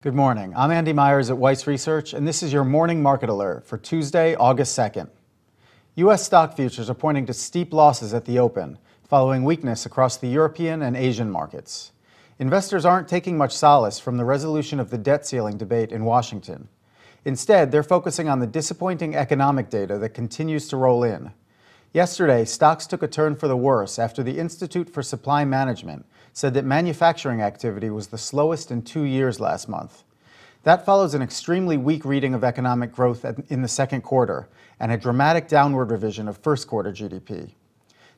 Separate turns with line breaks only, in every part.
Good morning. I'm Andy Myers at Weiss Research, and this is your morning market alert for Tuesday, August 2nd. U.S. stock futures are pointing to steep losses at the open, following weakness across the European and Asian markets. Investors aren't taking much solace from the resolution of the debt ceiling debate in Washington. Instead, they're focusing on the disappointing economic data that continues to roll in. Yesterday, stocks took a turn for the worse after the Institute for Supply Management said that manufacturing activity was the slowest in 2 years last month. That follows an extremely weak reading of economic growth in the second quarter and a dramatic downward revision of first quarter GDP.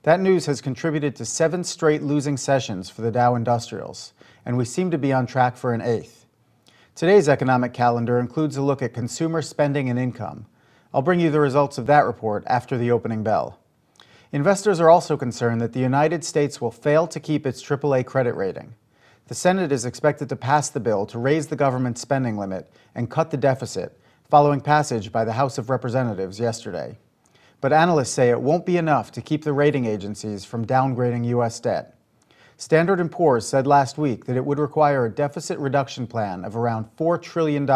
That news has contributed to 7 straight losing sessions for the Dow Industrials, and we seem to be on track for an 8th. Today's economic calendar includes a look at consumer spending and income. I'll bring you the results of that report after the opening bell. Investors are also concerned that the United States will fail to keep its AAA credit rating. The Senate is expected to pass the bill to raise the government's spending limit and cut the deficit, following passage by the House of Representatives yesterday. But analysts say it won't be enough to keep the rating agencies from downgrading U.S. debt. Standard & Poor's said last week that it would require a deficit reduction plan of around $4 trillion,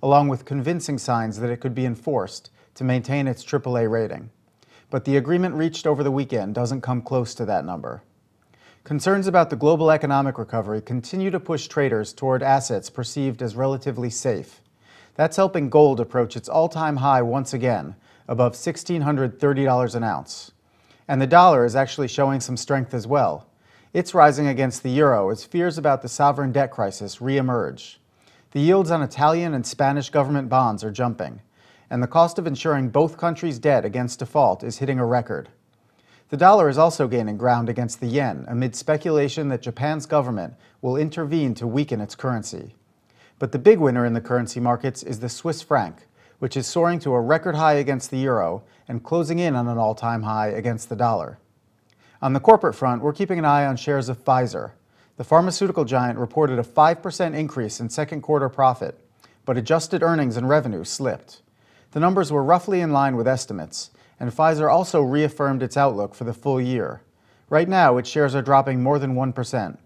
along with convincing signs that it could be enforced to maintain its AAA rating. But the agreement reached over the weekend doesn't come close to that number. Concerns about the global economic recovery continue to push traders toward assets perceived as relatively safe. That's helping gold approach its all-time high once again, above $1,630 an ounce. And the dollar is actually showing some strength as well. It's rising against the euro as fears about the sovereign debt crisis re-emerge. The yields on Italian and Spanish government bonds are jumping, and the cost of insuring both countries' debt against default is hitting a record. The dollar is also gaining ground against the yen amid speculation that Japan's government will intervene to weaken its currency. But the big winner in the currency markets is the Swiss franc, which is soaring to a record high against the euro and closing in on an all-time high against the dollar. On the corporate front, we're keeping an eye on shares of Pfizer. The pharmaceutical giant reported a 5% increase in second quarter profit, but adjusted earnings and revenue slipped. The numbers were roughly in line with estimates, and Pfizer also reaffirmed its outlook for the full year. Right now, its shares are dropping more than 1%.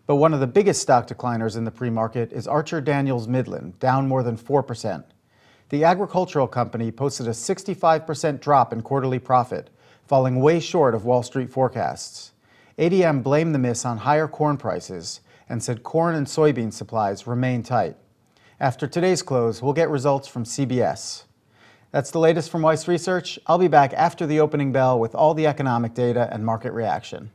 But one of the biggest stock decliners in the pre-market is Archer Daniels Midland, down more than 4%. The agricultural company posted a 65% drop in quarterly profit, falling way short of Wall Street forecasts. ADM blamed the miss on higher corn prices and said corn and soybean supplies remain tight. After today's close, we'll get results from CBS. That's the latest from Weiss Research. I'll be back after the opening bell with all the economic data and market reaction.